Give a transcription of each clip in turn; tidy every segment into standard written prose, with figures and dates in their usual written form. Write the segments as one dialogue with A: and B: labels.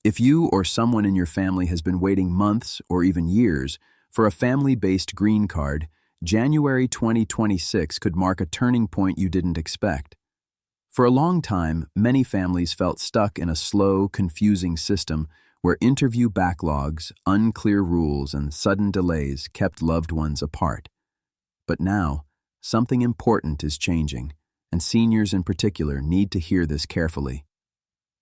A: If you or someone in your family has been waiting months or even years for a family-based green card, January 2026 could mark a turning point you didn't expect. For a long time, many families felt stuck in a slow, confusing system where interview backlogs, unclear rules, and sudden delays kept loved ones apart. But now, something important is changing, and seniors in particular need to hear this carefully.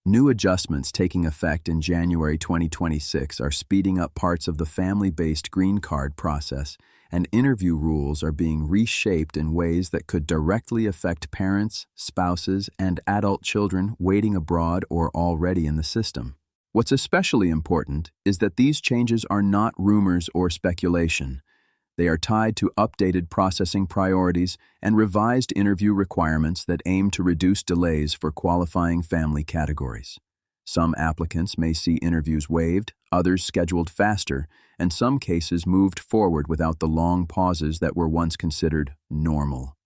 A: New adjustments taking effect in January 2026 are speeding up parts of the family-based green card process, and interview rules are being reshaped in ways that could directly affect parents, spouses, and adult children waiting abroad or already in the system. What's especially important is that these changes are not rumors or speculation. They are tied to updated processing priorities and revised interview requirements that aim to reduce delays for qualifying family categories. Some applicants may see interviews waived, others scheduled faster, and some cases moved forward without the long pauses that were once considered normal.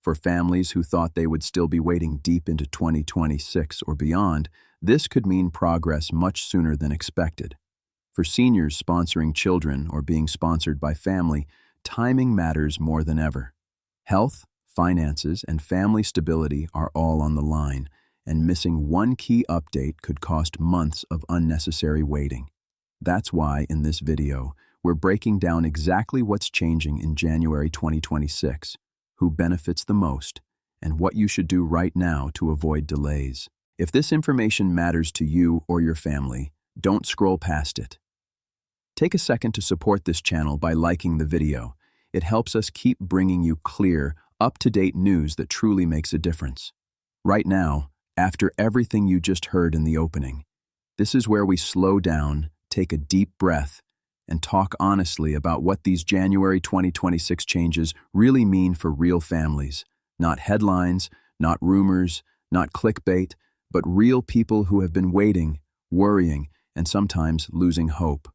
A: For families who thought they would still be waiting deep into 2026 or beyond, this could mean progress much sooner than expected. For seniors sponsoring children or being sponsored by family, timing matters more than ever. Health, finances, and family stability are all on the line, and missing one key update could cost months of unnecessary waiting. That's why, in this video, we're breaking down exactly what's changing in January 2026, who benefits the most, and what you should do right now to avoid delays. If this information matters to you or your family, don't scroll past it. Take a second to support this channel by liking the video. It helps us keep bringing you clear, up-to-date news that truly makes a difference. Right now, after everything you just heard in the opening, this is where we slow down, take a deep breath, and talk honestly about what these January 2026 changes really mean for real families. Not headlines, not rumors, not clickbait, but real people who have been waiting, worrying, and sometimes losing hope.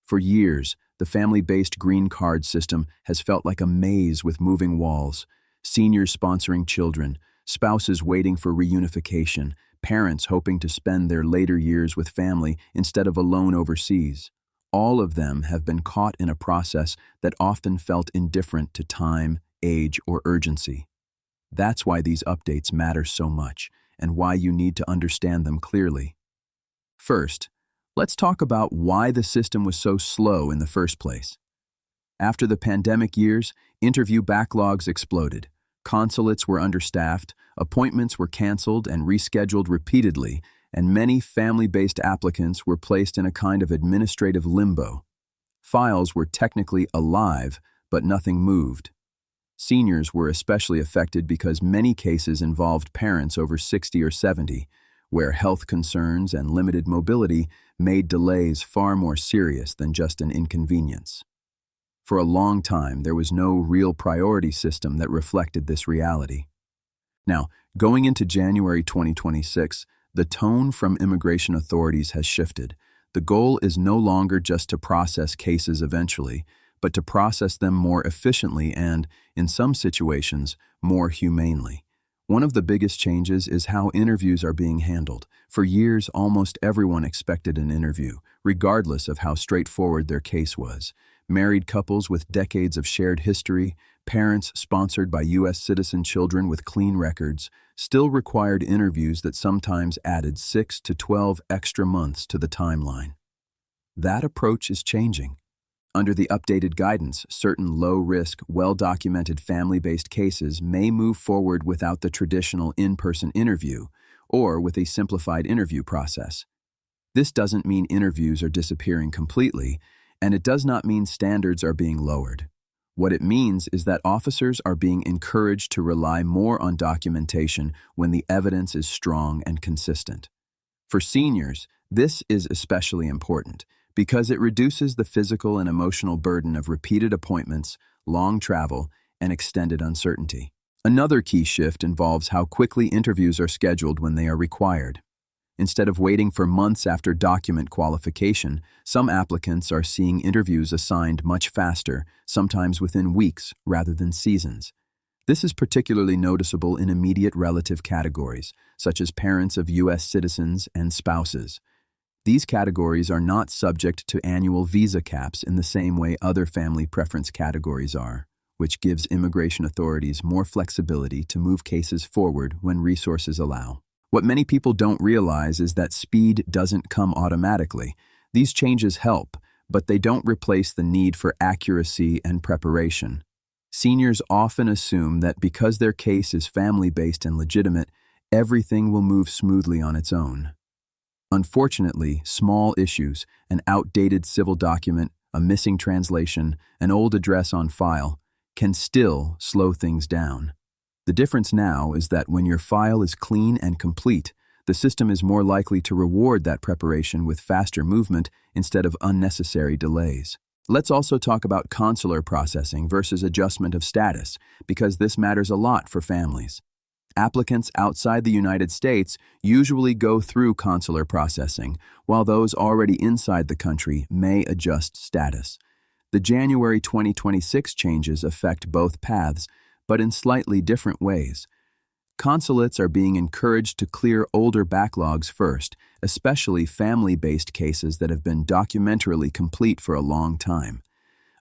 A: For years, the family-based green card system has felt like a maze with moving walls, seniors sponsoring children, spouses waiting for reunification, parents hoping to spend their later years with family instead of alone overseas. All of them have been caught in a process that often felt indifferent to time, age, or urgency. That's why these updates matter so much, and why you need to understand them clearly. First, let's talk about why the system was so slow in the first place. After the pandemic years, interview backlogs exploded. Consulates were understaffed, appointments were canceled and rescheduled repeatedly, and many family-based applicants were placed in a kind of administrative limbo. Files were technically alive, but nothing moved. Seniors were especially affected because many cases involved parents over 60 or 70, where health concerns and limited mobility made delays far more serious than just an inconvenience. For a long time, there was no real priority system that reflected this reality. Now, going into January 2026, the tone from immigration authorities has shifted. The goal is no longer just to process cases eventually, but to process them more efficiently and, in some situations, more humanely. One of the biggest changes is how interviews are being handled. For years, almost everyone expected an interview, regardless of how straightforward their case was. Married couples with decades of shared history, parents sponsored by U.S. citizen children with clean records, still required interviews that sometimes added 6 to 12 extra months to the timeline. That approach is changing. Under the updated guidance, certain low-risk, well-documented family-based cases may move forward without the traditional in-person interview, or with a simplified interview process. This doesn't mean interviews are disappearing completely, and it does not mean standards are being lowered. What it means is that officers are being encouraged to rely more on documentation when the evidence is strong and consistent. For seniors, this is especially important, because it reduces the physical and emotional burden of repeated appointments, long travel, and extended uncertainty. Another key shift involves how quickly interviews are scheduled when they are required. Instead of waiting for months after document qualification, some applicants are seeing interviews assigned much faster, sometimes within weeks rather than seasons. This is particularly noticeable in immediate relative categories, such as parents of U.S. citizens and spouses. These categories are not subject to annual visa caps in the same way other family preference categories are, which gives immigration authorities more flexibility to move cases forward when resources allow. What many people don't realize is that speed doesn't come automatically. These changes help, but they don't replace the need for accuracy and preparation. Seniors often assume that because their case is family-based and legitimate, everything will move smoothly on its own. Unfortunately, small issues, an outdated civil document, a missing translation, an old address on file, can still slow things down. The difference now is that when your file is clean and complete, the system is more likely to reward that preparation with faster movement instead of unnecessary delays. Let's also talk about consular processing versus adjustment of status, because this matters a lot for families. Applicants outside the United States usually go through consular processing, while those already inside the country may adjust status. The January 2026 changes affect both paths, but in slightly different ways. Consulates are being encouraged to clear older backlogs first, especially family-based cases that have been documentarily complete for a long time.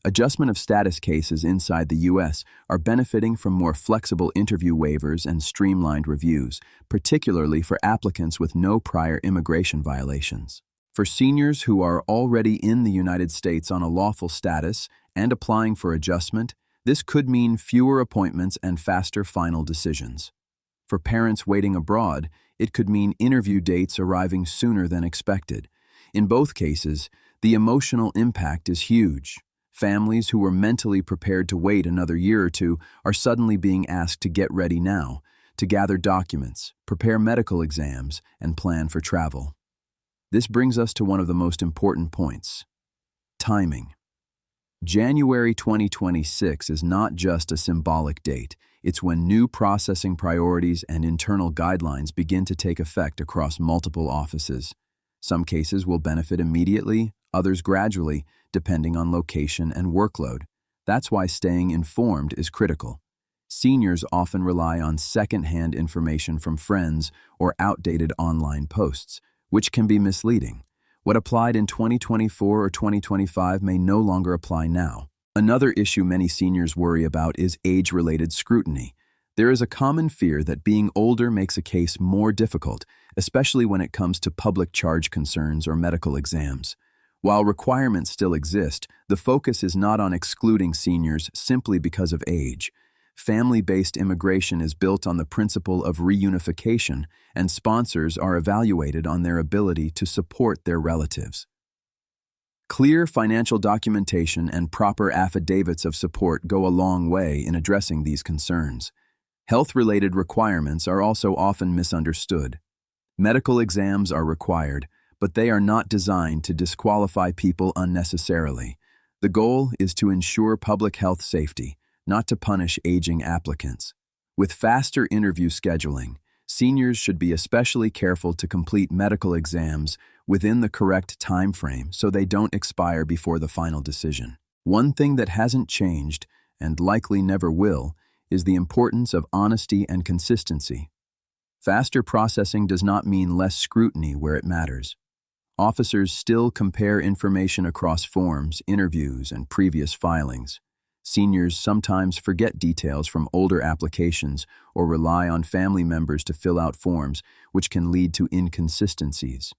A: Adjustment of status cases inside the U.S. are benefiting from more flexible interview waivers and streamlined reviews, particularly for applicants with no prior immigration violations. For seniors who are already in the United States on a lawful status and applying for adjustment, this could mean fewer appointments and faster final decisions. For parents waiting abroad, it could mean interview dates arriving sooner than expected. In both cases, the emotional impact is huge. Families who were mentally prepared to wait another year or two are suddenly being asked to get ready now, to gather documents, prepare medical exams, and plan for travel. This brings us to one of the most important points: timing. January 2026 is not just a symbolic date. It's when new processing priorities and internal guidelines begin to take effect across multiple offices. Some cases will benefit immediately, others gradually, depending on location and workload. That's why staying informed is critical. Seniors often rely on second-hand information from friends or outdated online posts, which can be misleading. What applied in 2024 or 2025 may no longer apply now. Another issue many seniors worry about is age-related scrutiny. There is a common fear that being older makes a case more difficult, especially when it comes to public charge concerns or medical exams. While requirements still exist, the focus is not on excluding seniors simply because of age. Family-based immigration is built on the principle of reunification, and sponsors are evaluated on their ability to support their relatives. Clear financial documentation and proper affidavits of support go a long way in addressing these concerns. Health-related requirements are also often misunderstood. Medical exams are required, but they are not designed to disqualify people unnecessarily. The goal is to ensure public health safety, not to punish aging applicants. With faster interview scheduling, seniors should be especially careful to complete medical exams within the correct time frame so they don't expire before the final decision. One thing that hasn't changed, and likely never will, is the importance of honesty and consistency. Faster processing does not mean less scrutiny where it matters. Officers still compare information across forms, interviews, and previous filings. Seniors sometimes forget details from older applications or rely on family members to fill out forms, which can lead to inconsistencies.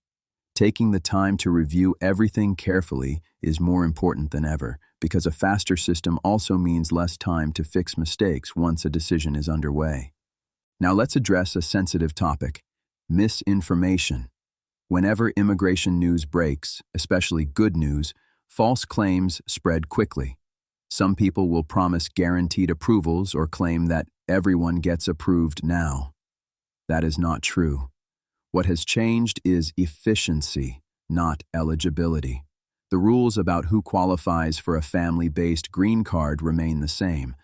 A: Taking the time to review everything carefully is more important than ever, because a faster system also means less time to fix mistakes once a decision is underway. Now let's address a sensitive topic: misinformation. Whenever immigration news breaks, especially good news, false claims spread quickly. Some people will promise guaranteed approvals or claim that everyone gets approved now. That is not true. What has changed is efficiency, not eligibility. The rules about who qualifies for a family-based green card remain the same.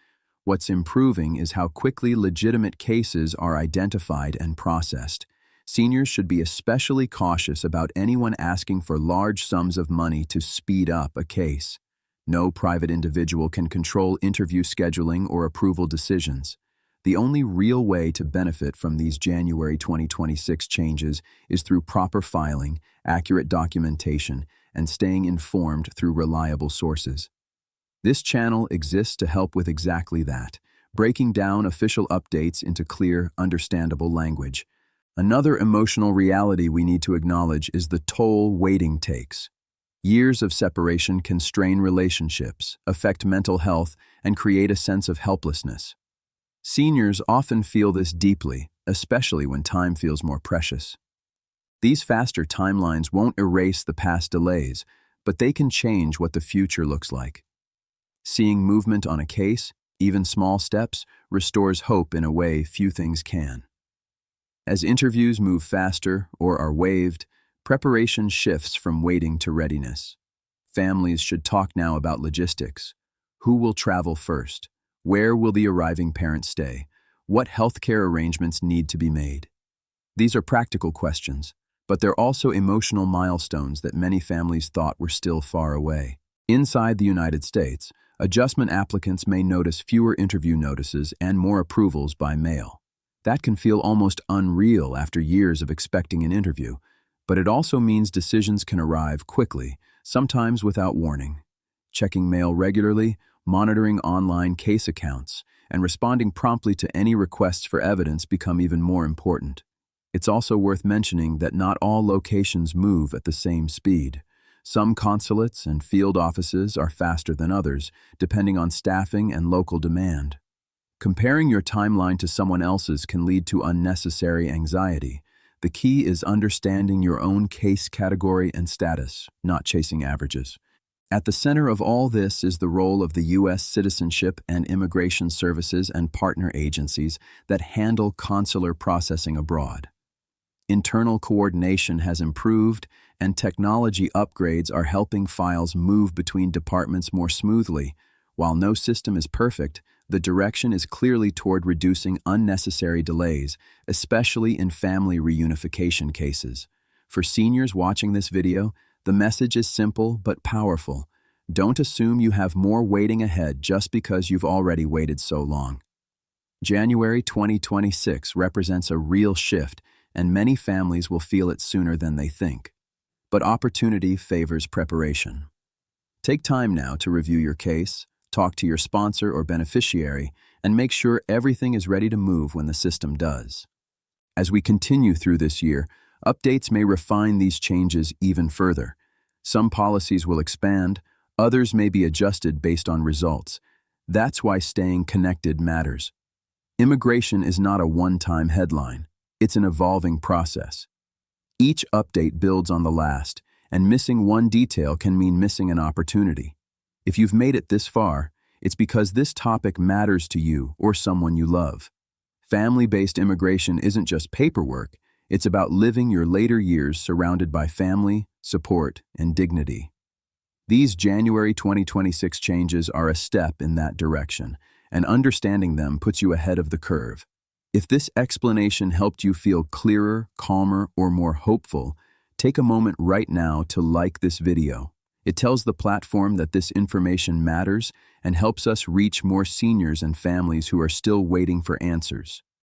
A: What's improving is how quickly legitimate cases are identified and processed. Seniors should be especially cautious about anyone asking for large sums of money to speed up a case. No private individual can control interview scheduling or approval decisions. The only real way to benefit from these January 2026 changes is through proper filing, accurate documentation, and staying informed through reliable sources. This channel exists to help with exactly that, breaking down official updates into clear, understandable language. Another emotional reality we need to acknowledge is the toll waiting takes. Years of separation can strain relationships, affect mental health, and create a sense of helplessness. Seniors often feel this deeply, especially when time feels more precious. These faster timelines won't erase the past delays, but they can change what the future looks like. Seeing movement on a case, even small steps, restores hope in a way few things can. As interviews move faster or are waived, preparation shifts from waiting to readiness. Families should talk now about logistics. Who will travel first? Where will the arriving parents stay? What healthcare arrangements need to be made? These are practical questions, but they're also emotional milestones that many families thought were still far away. Inside the United States, adjustment applicants may notice fewer interview notices and more approvals by mail. That can feel almost unreal after years of expecting an interview, but it also means decisions can arrive quickly, sometimes without warning. Checking mail regularly, monitoring online case accounts, and responding promptly to any requests for evidence become even more important. It's also worth mentioning that not all locations move at the same speed. Some consulates and field offices are faster than others, depending on staffing and local demand. Comparing your timeline to someone else's can lead to unnecessary anxiety. The key is understanding your own case category and status, not chasing averages. At the center of all this is the role of the U.S. Citizenship and Immigration Services and partner agencies that handle consular processing abroad. Internal coordination has improved, and technology upgrades are helping files move between departments more smoothly. While no system is perfect, the direction is clearly toward reducing unnecessary delays, especially in family reunification cases. For seniors watching this video, the message is simple but powerful. Don't assume you have more waiting ahead just because you've already waited so long. January 2026 represents a real shift, and many families will feel it sooner than they think. But opportunity favors preparation. Take time now to review your case, talk to your sponsor or beneficiary, and make sure everything is ready to move when the system does. As we continue through this year, updates may refine these changes even further. Some policies will expand, others may be adjusted based on results. That's why staying connected matters. Immigration is not a one-time headline. It's an evolving process. Each update builds on the last, and missing one detail can mean missing an opportunity. If you've made it this far, it's because this topic matters to you or someone you love. Family-based immigration isn't just paperwork, it's about living your later years surrounded by family, support, and dignity. These January 2026 changes are a step in that direction, and understanding them puts you ahead of the curve. If this explanation helped you feel clearer, calmer, or more hopeful, take a moment right now to like this video. It tells the platform that this information matters and helps us reach more seniors and families who are still waiting for answers.